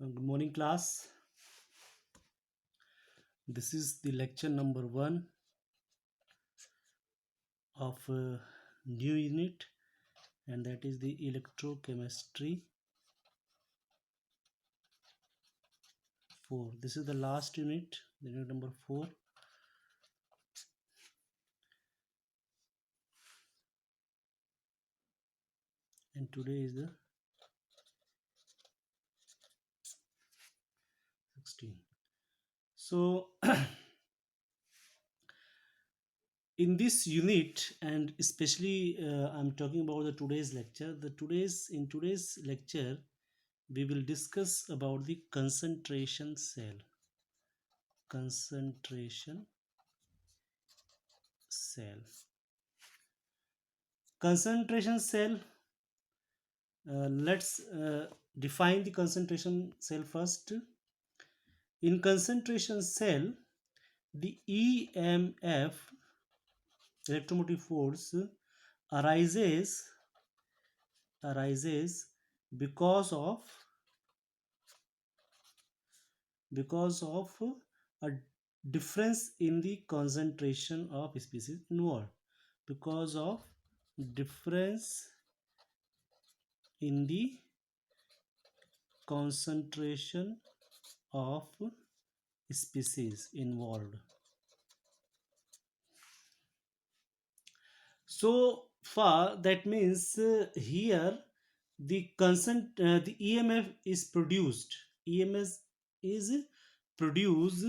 Good morning, class. This is the lecture number 1 of new unit, and that is the electrochemistry 4. This is the last unit, the unit number 4. And today is the 16. So, in this unit, and especially I'm talking about the today's lecture. In today's lecture, we will discuss about the concentration cell. Concentration cell. Concentration cell. Let's define the concentration cell first. In concentration cell, the EMF, electromotive force, arises because of a difference in the concentration of species involved. Because of difference in the concentration of species involved. So far, that means here the EMF is produced. EMF is produced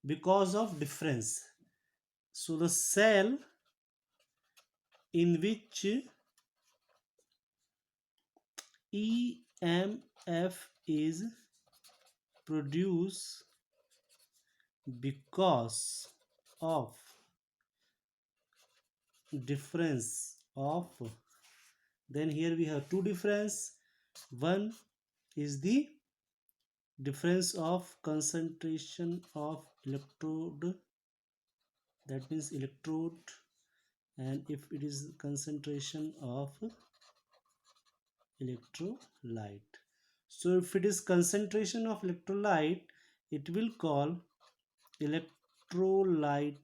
because of difference. So the cell in which EMF is produced because of difference of, then here we have two difference. One is the difference of concentration of electrode, that means electrode, and if it is concentration of electrolyte. So if it is concentration of electrolyte, it will call electrolyte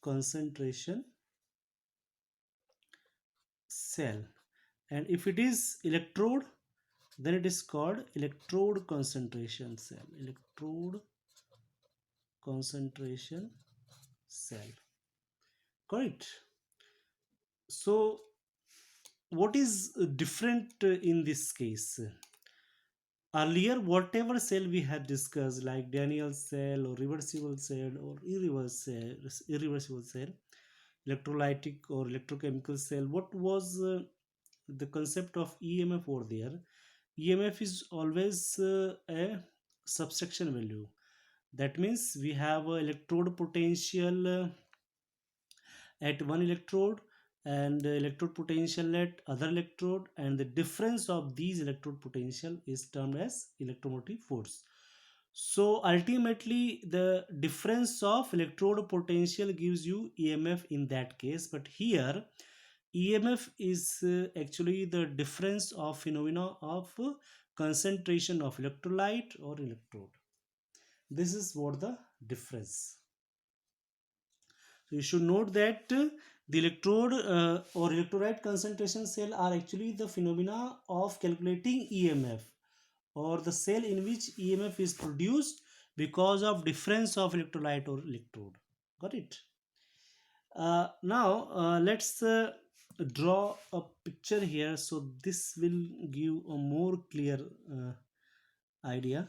concentration cell, and if it is electrode, then it is called electrode concentration cell. Electrode concentration cell. Correct. So what is different in this case? Earlier, whatever cell we had discussed, like Daniell cell or reversible cell or irreversible cell, electrolytic or electrochemical cell, what was the concept of EMF over there? EMF is always a subtraction value. That means we have a electrode potential at one electrode and electrode potential at other electrode, and the difference of these electrode potential is termed as electromotive force. So ultimately the difference of electrode potential gives you EMF in that case, but here EMF is actually the difference of phenomena of concentration of electrolyte or electrode. This is what the difference. So you should note that the electrode or electrolyte concentration cell are actually the phenomena of calculating EMF, or the cell in which EMF is produced because of difference of electrolyte or electrode. Got it? Now let's draw a picture here, so this will give a more clear idea.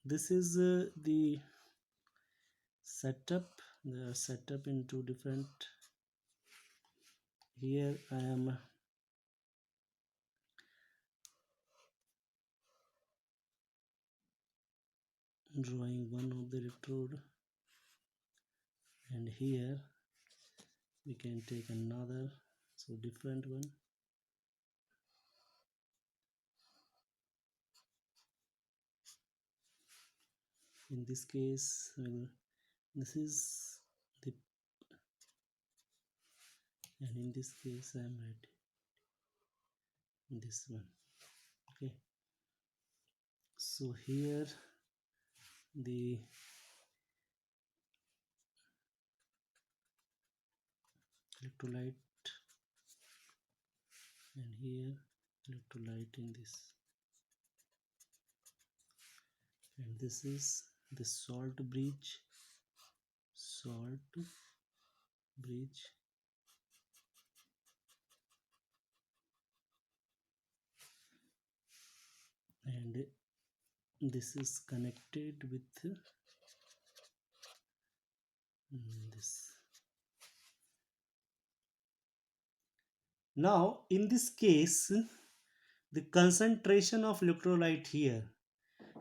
This is the setup. They are set up into different. Here I am drawing one of the electrode, and here we can take another, so different one. In this case, this is the, and in this case I am ready. this one. Okay, so here the electrolyte, and here electrolyte in this, and this is the salt bridge, and this is connected with this. Now in this case, the concentration of electrolyte here,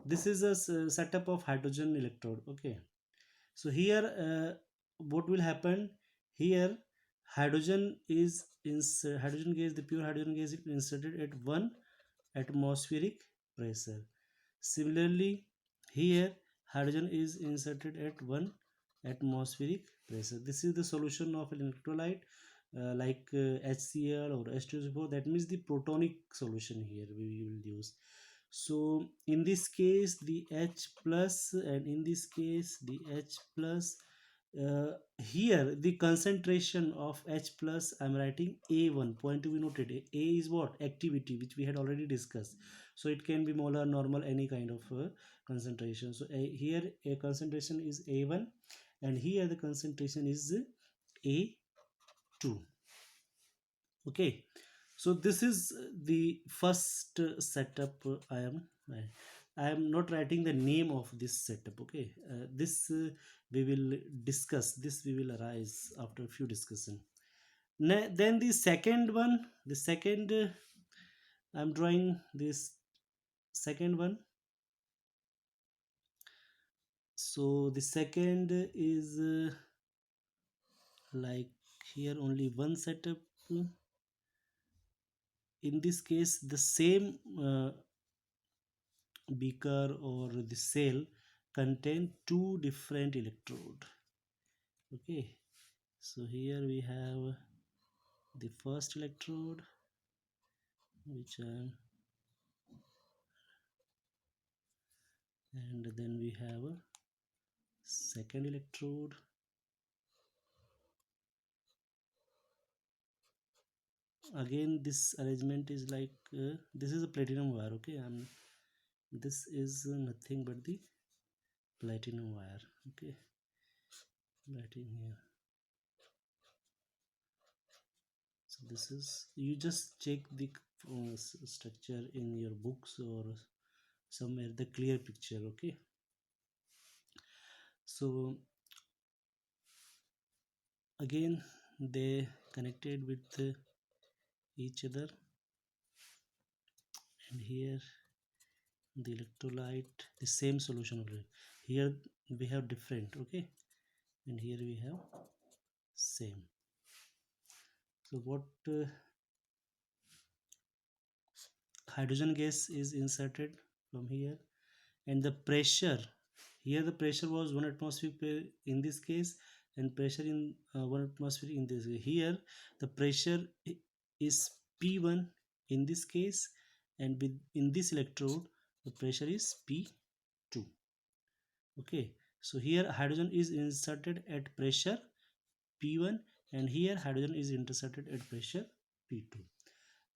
this is a setup of hydrogen electrode. Okay, so here what will happen here, hydrogen is in hydrogen gas, the pure hydrogen gas is inserted at 1 atmospheric pressure. Similarly, here hydrogen is inserted at 1 atmospheric pressure. This is the solution of an electrolyte like HCl or H2SO4. That means the protonic solution here we will use. So in this case the H plus, and in this case the H plus. Here the concentration of H plus, I'm writing A1, point to be noted. A is what? Activity, which we had already discussed. So it can be molar, normal, any kind of concentration. So here a concentration is A1, and here the concentration is A2. Okay, so this is the first setup. I am not writing the name of this setup. Okay, this we will discuss, this we will arise after a few discussion. Then the second one, the second I'm drawing this second one. So the second is like here only one setup. In this case the same beaker or the cell contain two different electrode. Okay, so here we have the first electrode, which and then we have a second electrode. Again this arrangement is like this is a platinum wire. Okay, this is nothing but the platinum wire. Okay, writing here. So this is, you just check the structure in your books or somewhere, the clear picture. Okay, so again they connected with each other, and here the electrolyte, the same solution of it. Here we have different. Okay, and here we have same. So what hydrogen gas is inserted from here, and the pressure here, the pressure was 1 atmosphere in this case, and pressure in 1 atmosphere in this. Here the pressure is P1 in this case, and with in this electrode the pressure is P2. Okay, so here hydrogen is inserted at pressure P1, and here hydrogen is inserted at pressure P2.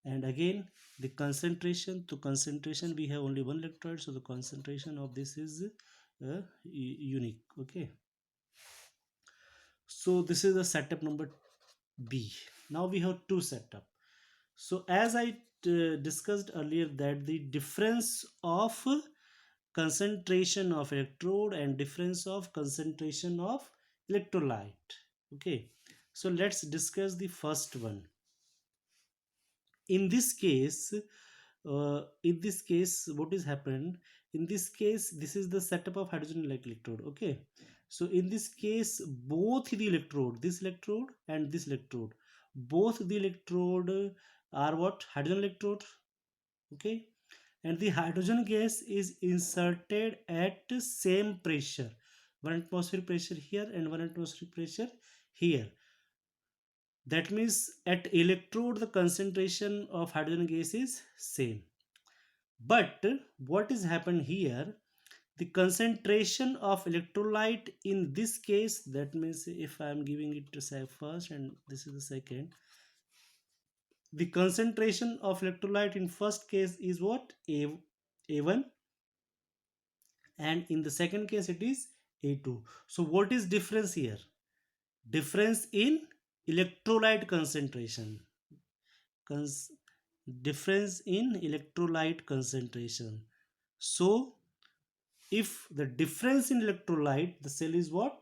And again the concentration, to concentration we have only one electrode, so the concentration of this is unique. Okay, so this is the setup number B. Now we have two setup. So as I discussed earlier, that the difference of concentration of electrode and difference of concentration of electrolyte. Okay, so let's discuss the first one. In this case what is happened, in this case this is the setup of hydrogen electrode. Okay, so in this case both the electrode, this electrode and this electrode, both the electrode are what? Hydrogen electrode. Okay, and the hydrogen gas is inserted at same pressure, 1 atmosphere pressure here and 1 atmosphere pressure here. That means at electrode the concentration of hydrogen gas is same. But what is happened here, the concentration of electrolyte in this case, that means if I am giving it to say first and this is the second, the concentration of electrolyte in first case is what, a1, and in the second case it is a2. So what is difference here? Difference in electrolyte concentration. Cons- Difference in electrolyte concentration. So if the difference in electrolyte, the cell is what,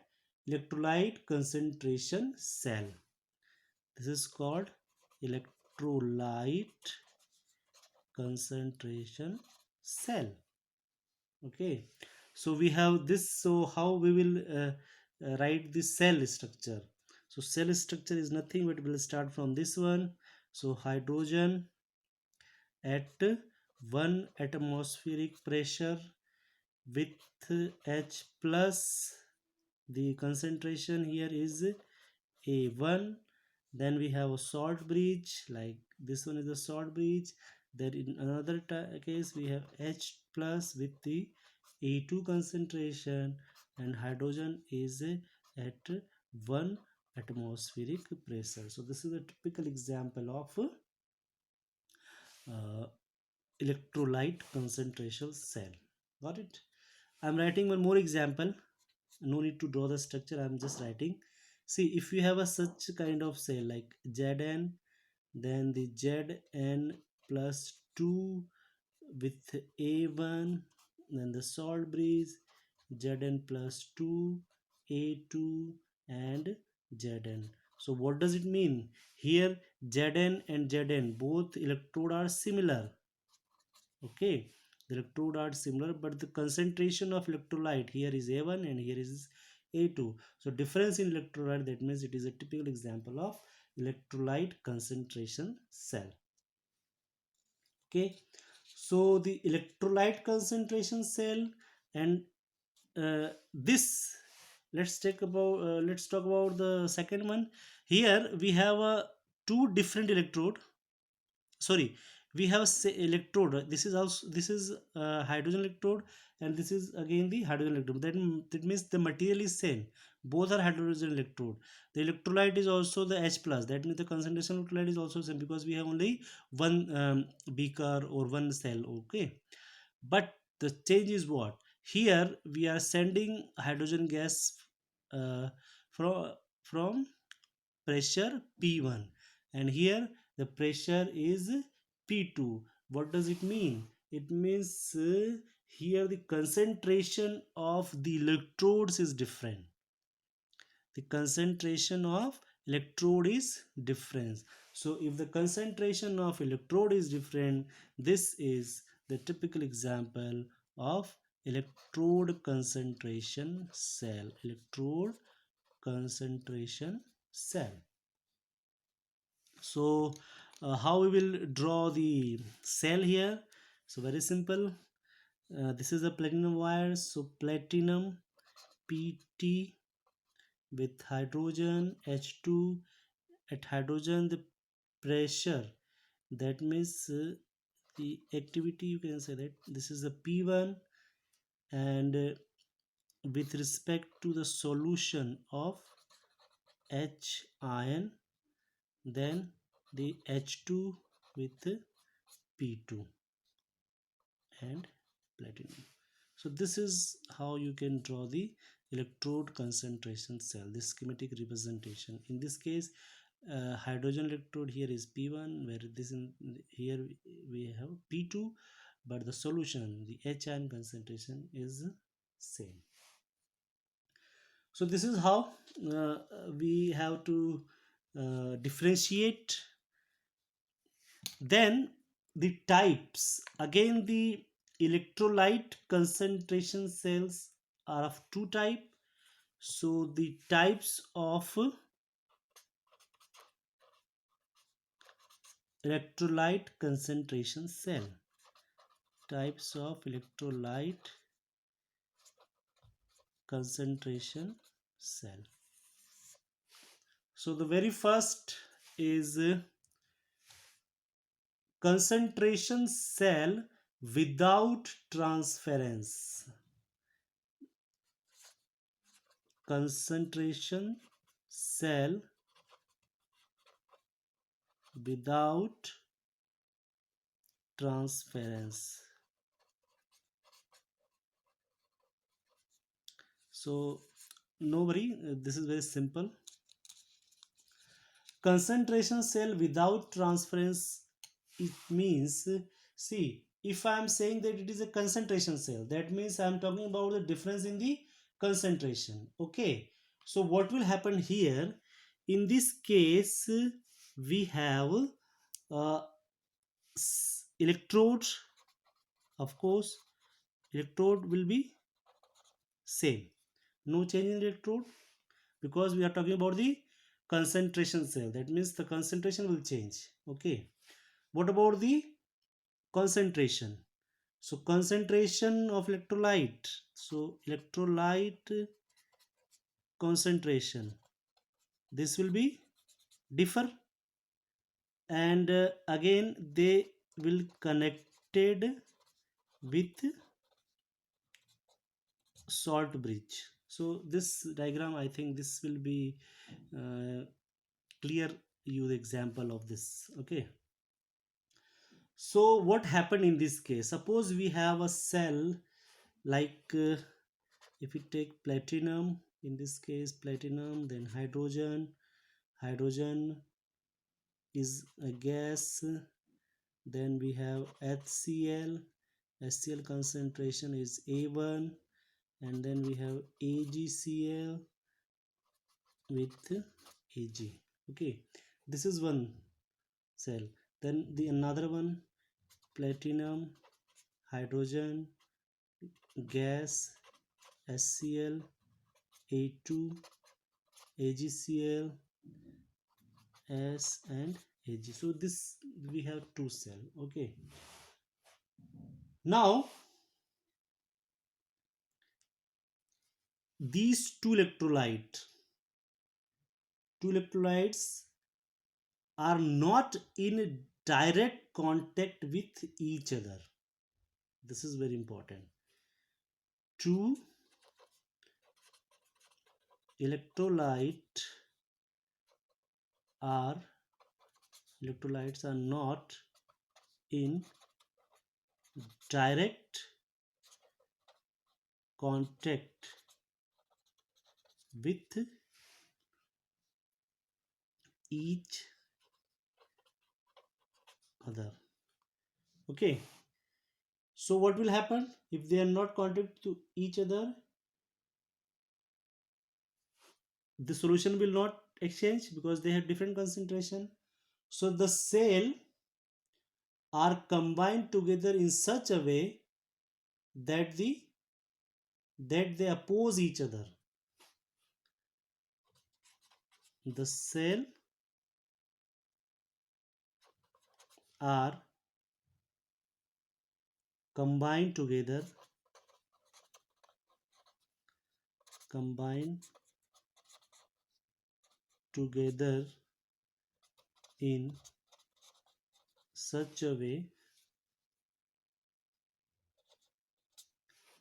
electrolyte concentration cell. This is called electrolyte concentration cell. Okay, so we have this. So how we will write the cell structure? So cell structure is nothing but we'll start from this one. So hydrogen at 1 atmospheric pressure with H plus, the concentration here is a1. Then we have a salt bridge, like this one is a salt bridge. Then in another case we have H plus with the a2 concentration, and hydrogen is at 1 atmospheric pressure. So this is a typical example of uh, electrolyte concentration cell. Got it? I'm writing one more example. No need to draw the structure, I'm just writing. See, if you have a such kind of cell like Zn, then the Zn plus 2 with a1, then the salt bridge, Zn plus 2, a2, and Zn. So what does it mean here? Zn and Zn both electrode are similar. Okay, the electrode are similar, but the concentration of electrolyte here is a1 and here is a2. So difference in electrolyte, that means it is a typical example of electrolyte concentration cell. Okay, so the electrolyte concentration cell, and this, let's talk about the second one. Here we have a two different electrode, sorry, we have electrode. This is also, this is hydrogen electrode, and this is again the hydrogen electrode. That means the material is same, both are hydrogen electrode. The electrolyte is also the H plus, that means the concentration of electrolyte is also same, because we have only one beaker or one cell. Okay, but the change is what, here we are sending hydrogen gas uh, from from pressure P1, and here the pressure is P2. What does it mean? It means here the concentration of the electrodes is different. The concentration of electrode is different. So if the concentration of electrode is different, this is the typical example of electrode concentration cell. Electrode concentration cell. So how we will draw the cell here? So very simple. This is a platinum wire, so platinum pt with hydrogen H2. At hydrogen the pressure, that means the activity, you can say that this is a P1, and with respect to the solution of H ion, then the H2 with P2 and platinum. So this is how you can draw the electrode concentration cell, this schematic representation. In this case, hydrogen electrode here is P1, where this in here we have P2, but the solution, the H ion concentration is same. So this is how we have to differentiate. Then the types, again the electrolyte concentration cells are of two type. So the types of electrolyte concentration cell, types of electrolyte concentration cell. So the very first is concentration cell without transference. Concentration cell without transference. So no worry, this is very simple. Concentration cell without transference, it means, see, if I am saying that it is a concentration cell, that means I am talking about the difference in the concentration. Okay, so what will happen here? In this case, we have uh, electrode. Of course, electrode will be same, no change in electrode, because we are talking about the concentration cell. That means the concentration will change. Okay, what about the concentration? So concentration of electrolyte, so electrolyte concentration, this will be differ, and again they will connected with salt bridge. So this diagram, I think this will be uh, clear you the example of this. Okay, so what happened in this case? Suppose we have a cell like if we take platinum, in this case platinum, then hydrogen. Hydrogen is a gas, then we have HCl. HCl concentration is A1, and then we have AgCl with Ag. Okay, this is one cell. Then the another one, platinum, hydrogen, gas, HCl, A2, AgCl, S and Ag. So this we have two cell. Okay, now these two electrolytes are not in direct contact with each other. This is very important. Two electrolyte are electrolytes are not in direct contact with each other. Okay, so what will happen if they are not contact to each other? The solution will not exchange because they have different concentration. So the cell are combined together in such a way that they oppose each other. The cell are combined together combined together in such a way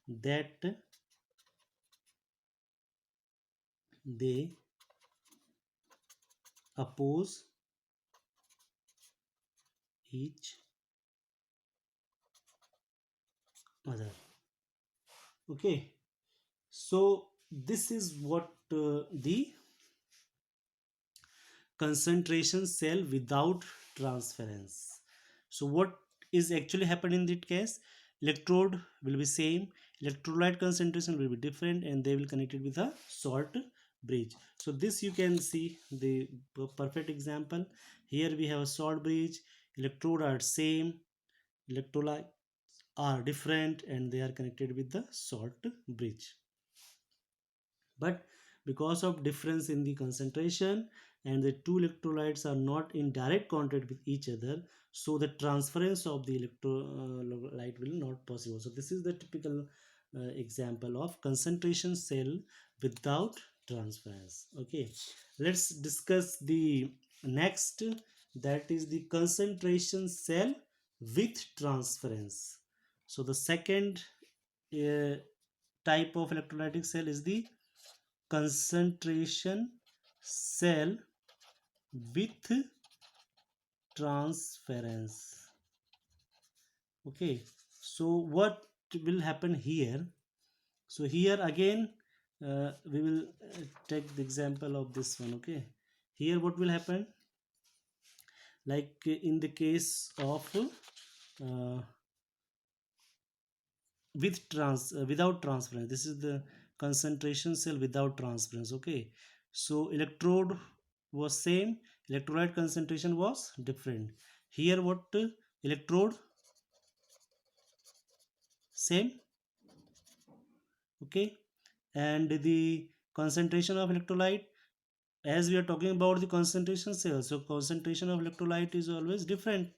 that they oppose each other. Okay, so this is what the concentration cell without transference. So what is actually happened in that case? Electrode will be same, electrolyte concentration will be different, and they will connect it with a salt bridge. So this you can see the perfect example. Here we have a salt bridge, electrode are same, electrolyte are different, and they are connected with the salt bridge. But because of difference in the concentration and the two electrolytes are not in direct contact with each other, so the transference of the electrolyte will not possible. So this is the typical example of concentration cell without transference. Okay, let's discuss the Next, that is the concentration cell with transference. So the second uh, type of electrolytic cell is the concentration cell with transference. Okay, so what will happen here? So here again, we will take the example of this one. Okay, here what will happen, like in the case of uh, without transference, this is the concentration cell without transference. Okay, so electrode was same, electrolyte concentration was different. Here what, electrode same, okay, and the concentration of electrolyte, as we are talking about the concentration cell, so concentration of electrolyte is always different,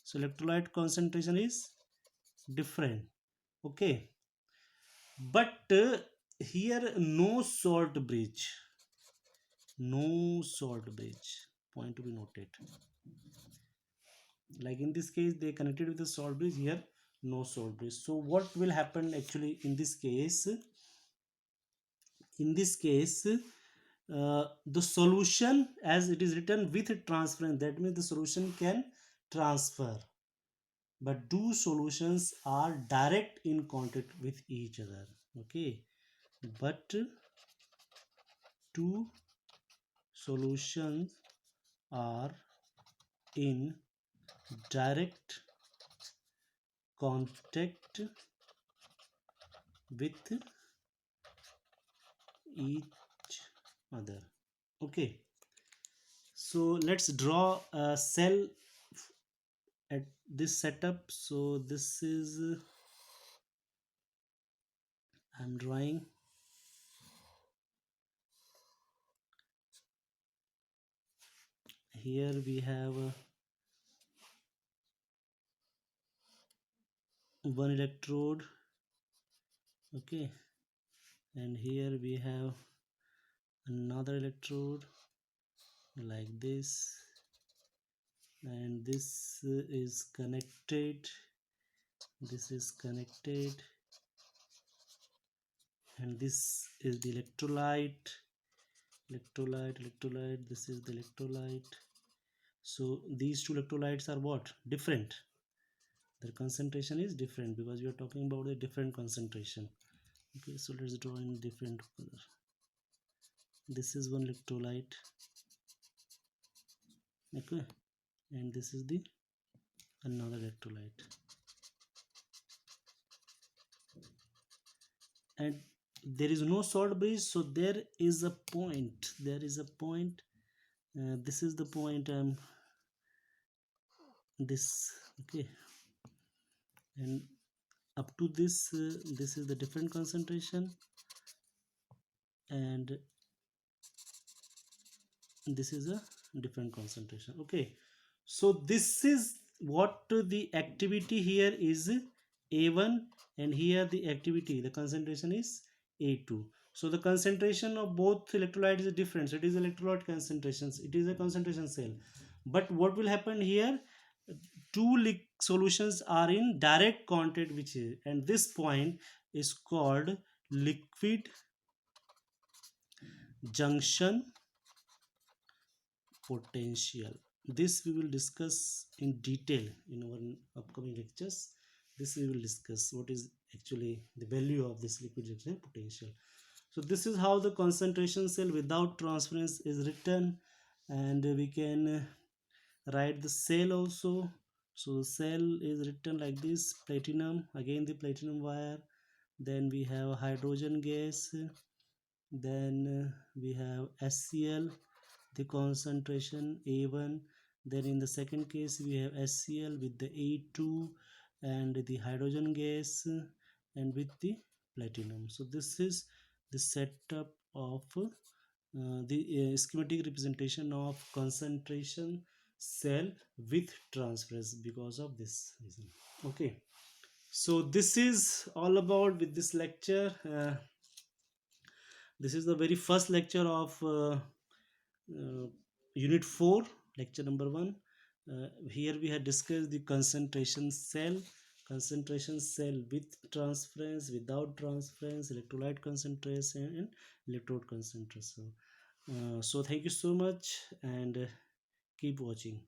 so electrolyte concentration is different. Okay, but here no salt bridge, no salt bridge, point to be noted. Like in this case they connected with the salt bridge, here no salt bridge. So what will happen actually in this case? In this case, the solution, as it is written with transference, that means the solution can transfer, but two solutions are direct in contact with each other. Okay, but two solutions are in direct contact with each other. Okay, so let's draw a cell at this setup. So this is I'm drawing. Here we have one electrode. Okay, and here we have another electrode like this, and this is connected, this is connected, and this is the electrolyte, electrolyte, this is the electrolyte. So these two electrolytes are what, different, their concentration is different because we are talking about a different concentration. Okay, so let's draw in different color. This is one electrolyte. Okay, and this is the another electrolyte, and there is no salt bridge, so there is a point, there is a point, this is the point, this, okay, and up to this, this is the different concentration, and this is a different concentration. Okay, so this is what the activity here is A1, and here the activity, the concentration is A2. So the concentration of both electrolytes is different, so it is electrolyte concentrations, it is a concentration cell. But what will happen here, two solutions are in direct contact which is, and this point is called liquid junction potential. This we will discuss in detail in our upcoming lectures. This we will discuss what is actually the value of this liquid junction potential. So this is how the concentration cell without transference is written, and we can write the cell also. So cell is written like this: platinum, again the platinum wire, then we have hydrogen gas, then we have HCl, the concentration A1, then in the second case we have HCl with the A2 and the hydrogen gas and with the platinum. So this is the setup of the schematic representation of concentration cell with transference because of this reason. Okay, so this is all about with this lecture. This is the very first lecture of unit 4, lecture number 1. Here we have discussed the concentration cell with transference, without transference, electrolyte concentration, and electrode concentration. So thank you so much, and keep watching.